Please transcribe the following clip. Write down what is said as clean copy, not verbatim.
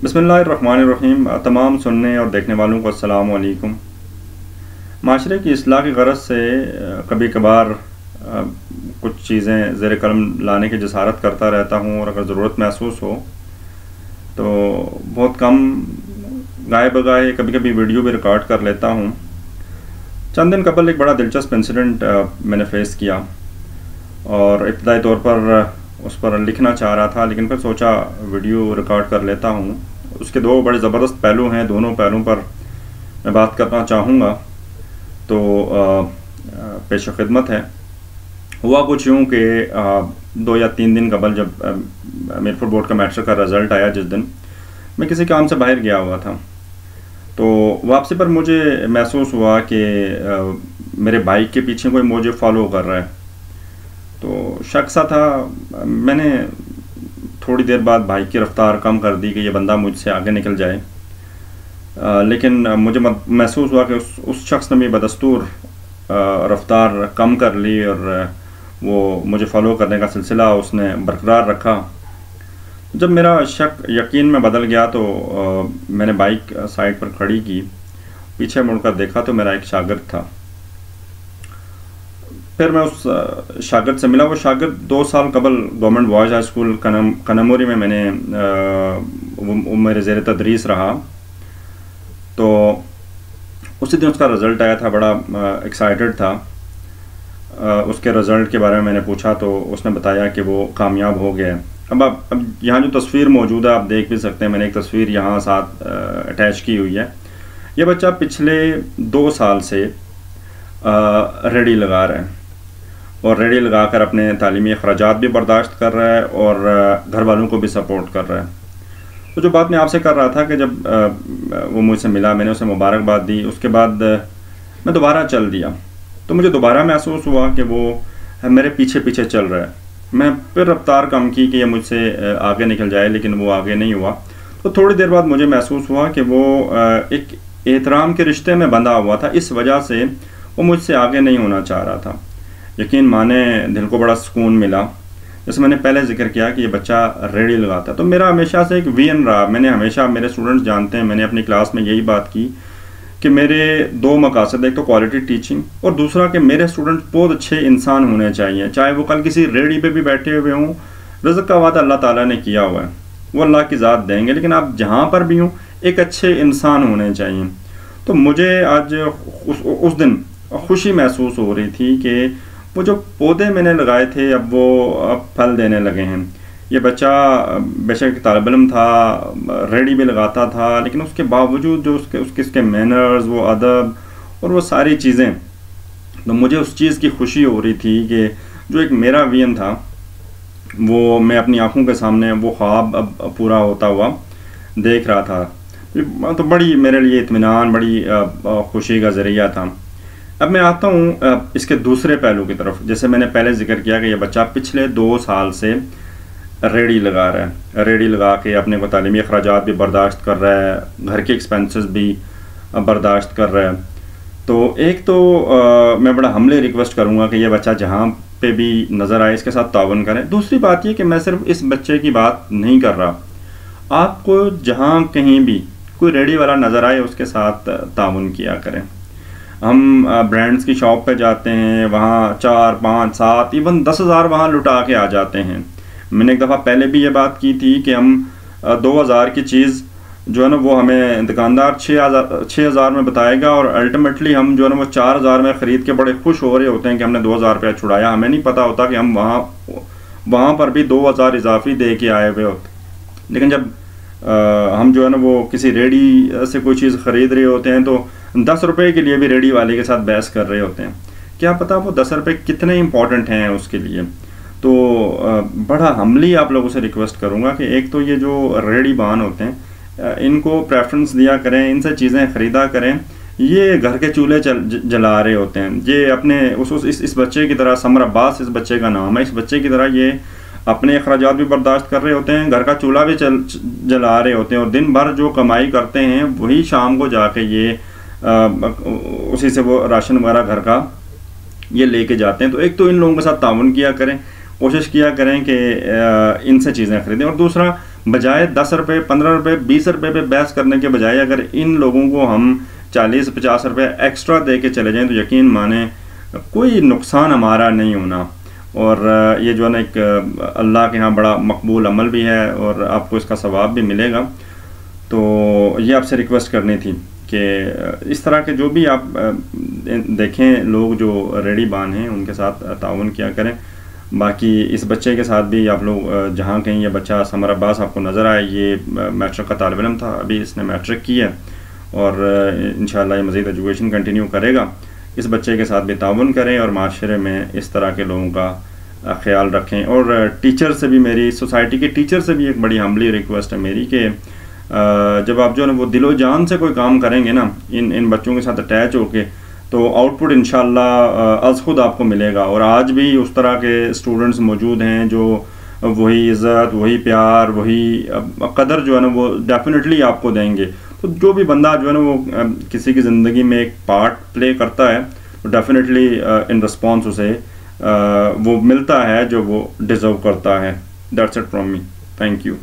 बिस्मिल्लाहिर्रहमानिर्रहीम। तमाम सुनने और देखने वालों को अस्सलाम वालेकुम। माशरे की इस्लाह की गरज से कभी कभार कुछ चीज़ें ज़ेर कलम लाने की जसारत करता रहता हूँ, और अगर ज़रूरत महसूस हो तो बहुत कम गाए बगाए कभी कभी वीडियो भी रिकॉर्ड कर लेता हूँ। चंद दिन कबल एक बड़ा दिलचस्प इंसिडेंट मैंने फ़ेस किया, और इब्तदाई तौर पर उस पर लिखना चाह रहा था, लेकिन फिर सोचा वीडियो रिकॉर्ड कर लेता हूँ। उसके दो बड़े ज़बरदस्त पहलू हैं, दोनों पहलुओं पर मैं बात करना चाहूँगा। तो पेश खिदमत है। हुआ कुछ यूँ कि 2 या 3 दिन कबल जब मीरपुर बोर्ड का मैट्रिक का रिज़ल्ट आया, जिस दिन मैं किसी काम से बाहर गया हुआ था, तो वापसी पर मुझे महसूस हुआ कि मेरे बाइक के पीछे कोई मुझे फॉलो कर रहा है। तो शक सा था। मैंने थोड़ी देर बाद बाइक की रफ़्तार कम कर दी कि ये बंदा मुझसे आगे निकल जाए, लेकिन मुझे महसूस हुआ कि उस शख्स ने भी बदस्तूर रफ़्तार कम कर ली, और वो मुझे फ़ॉलो करने का सिलसिला उसने बरकरार रखा। जब मेरा शक यकीन में बदल गया तो मैंने बाइक साइड पर खड़ी की, पीछे मुड़कर देखा तो मेरा एक शागिर्द था। फिर मैं उस शागिर्द से मिला। वो शागिर्द 2 साल कबल गवर्नमेंट बॉयज़ हाई स्कूल कनमोरी में वो मेरे ज़ेर तदरीस रहा। तो उसी दिन उसका रिज़ल्ट आया था, बड़ा एक्साइटेड था। उसके रिज़ल्ट के बारे में मैंने पूछा तो उसने बताया कि वो कामयाब हो गया। अब यहाँ जो तस्वीर मौजूद है आप देख भी सकते हैं, मैंने एक तस्वीर यहाँ साथ अटैच की हुई है। ये बच्चा पिछले 2 साल से रेडी लगा रहा है, और रेडी लगाकर अपने तालीमी अखराजात भी बर्दाश्त कर रहा है और घर वालों को भी सपोर्ट कर रहा है। तो जो बात मैं आपसे कर रहा था कि जब वो मुझसे मिला, मैंने उसे मुबारकबाद दी। उसके बाद मैं दोबारा चल दिया, तो मुझे दोबारा महसूस हुआ कि वो मेरे पीछे पीछे चल रहा है। मैं फिर रफ्तार कम की कि ये मुझसे आगे निकल जाए, लेकिन वो आगे नहीं हुआ। तो थोड़ी देर बाद मुझे महसूस हुआ कि वो एक एहतराम के रिश्ते में बंधा हुआ था, इस वजह से वो मुझसे आगे नहीं होना चाह रहा था। यकीन माने दिल को बड़ा सुकून मिला। जैसे मैंने पहले जिक्र किया कि ये बच्चा रेडी लगाता, तो मेरा हमेशा से एक विजन रहा। मैंने हमेशा, मेरे स्टूडेंट्स जानते हैं, मैंने अपनी क्लास में यही बात की कि मेरे 2 मकासद, एक तो क्वालिटी टीचिंग, और दूसरा कि मेरे स्टूडेंट्स बहुत अच्छे इंसान होने चाहिए। चाहे वो कल किसी रेडी पे भी बैठे हुए हों, रिज़्क़ का वादा अल्लाह ताला ने किया हुआ है, वो अल्लाह की ज़ात देंगे, लेकिन आप जहाँ पर भी हों एक अच्छे इंसान होने चाहिए। तो मुझे आज उस दिन खुशी महसूस हो रही थी कि वो जो पौधे मैंने लगाए थे अब फल देने लगे हैं। ये बच्चा बेशक तालिब इल्म था, रेडी भी लगाता था, लेकिन उसके बावजूद जो उसके मैनर्स, वो अदब और वो सारी चीज़ें, तो मुझे उस चीज़ की खुशी हो रही थी कि जो एक मेरा विजन था वो मैं अपनी आंखों के सामने वो ख्वाब अब पूरा होता हुआ देख रहा था। तो बड़ी मेरे लिए इत्मीनान, बड़ी खुशी का ज़रिया था। अब मैं आता हूँ इसके दूसरे पहलू की तरफ। जैसे मैंने पहले जिक्र किया कि यह बच्चा पिछले 2 साल से रेडी लगा रहा है, रेडी लगा के अपने को तालीमी अखराजात भी बर्दाश्त कर रहा है, घर के एक्सपेंसेस भी बर्दाश्त कर रहा है। तो एक तो मैं बड़ा हमले रिक्वेस्ट करूँगा कि यह बच्चा जहाँ पे भी नज़र आए इसके साथ ताउन करें। दूसरी बात ये कि मैं सिर्फ इस बच्चे की बात नहीं कर रहा, आपको जहाँ कहीं भी कोई रेडी वाला नज़र आए उसके साथ ताउन किया करें। हम ब्रांड्स की शॉप पे जाते हैं, वहाँ 4, 5, 7, इवन 10,000 वहाँ लुटा के आ जाते हैं। मैंने एक दफ़ा पहले भी ये बात की थी कि हम 2,000 की चीज़ जो है ना वो हमें दुकानदार 6,000 में बताएगा, और अल्टीमेटली हम जो है ना वो 4,000 में ख़रीद के बड़े खुश हो रहे होते हैं कि हमने 2,000 रुपया छुड़ाया। हमें नहीं पता होता कि हम वहाँ पर भी 2,000 इजाफी दे के आए हुए होते। लेकिन जब हम जो है ना वो किसी रेडी से कोई चीज़ ख़रीद रहे होते हैं तो 10 रुपये के लिए भी रेडी वाले के साथ बहस कर रहे होते हैं। क्या पता वो 10 रुपये कितने इंपॉर्टेंट हैं उसके लिए। तो बड़ा हमली आप लोगों से रिक्वेस्ट करूँगा कि एक तो ये जो रेडी बान होते हैं इनको प्रेफरेंस दिया करें, इनसे चीज़ें ख़रीदा करें। ये घर के चूल्हे जला रहे होते हैं। ये अपने इस बच्चे की तरह, समर अब्बास इस बच्चे का नाम है, इस बच्चे की तरह ये अपने अखराजात भी बर्दाश्त कर रहे होते हैं, घर का चूल्हा भी जला रहे होते हैं, और दिन भर जो कमाई करते हैं वही शाम को जाके ये उसी से वो राशन वगैरह घर का ये लेके जाते हैं। तो एक तो इन लोगों के साथ ताउन किया करें, कोशिश किया करें कि इनसे चीज़ें ख़रीदें, और दूसरा بجائے 10 روپے 15 روپے 20 روپے پہ بحث کرنے کے بجائے اگر ان لوگوں کو ہم 40-50 روپے ایکسٹرا دے کے چلے جائیں تو یقین مانیں کوئی نقصان ہمارا نہیں ہونا، اور یہ جو ہے نا ایک اللہ کے ہاں بڑا مقبول عمل بھی ہے اور آپ کو اس کا ثواب بھی ملے گا۔ تو یہ آپ سے ریکویسٹ کرنی تھی کہ اس طرح کے جو بھی آپ دیکھیں لوگ جو ریڈی بان ہیں ان کے ساتھ تعاون کیا کریں۔ باقی اس بچے کے ساتھ بھی آپ لوگ جہاں کہیں یہ بچہ ثمر عباس آپ کو نظر آئے، یہ میٹرک کا طالب علم تھا، ابھی اس نے میٹرک کی ہے اور انشاءاللہ یہ مزید ایجوکیشن کنٹینیو کرے گا۔ اس بچے کے ساتھ بھی تعاون کریں اور معاشرے میں اس طرح کے لوگوں کا خیال رکھیں۔ اور ٹیچر سے بھی، میری سوسائٹی کے ٹیچر سے بھی ایک بڑی ہمبلی ریکویسٹ ہے میری کہ جب آپ جو ہے نا وہ دل و جان سے کوئی کام کریں گے نا ان بچوں کے ساتھ اٹیچ ہو کے، تو آؤٹ پٹ انشاءاللہ از خود آپ کو ملے گا۔ اور آج بھی اس طرح کے اسٹوڈنٹس موجود ہیں جو وہی عزت، وہی پیار، وہی قدر جو ہے نا وہ ڈیفینیٹلی آپ کو دیں گے۔ تو جو بھی بندہ جو ہے نا وہ کسی کی زندگی میں ایک پارٹ پلے کرتا ہے تو ڈیفینیٹلی ان رسپانس اسے وہ ملتا ہے جو وہ ڈیزرو کرتا ہے۔ That's it from me, thank you.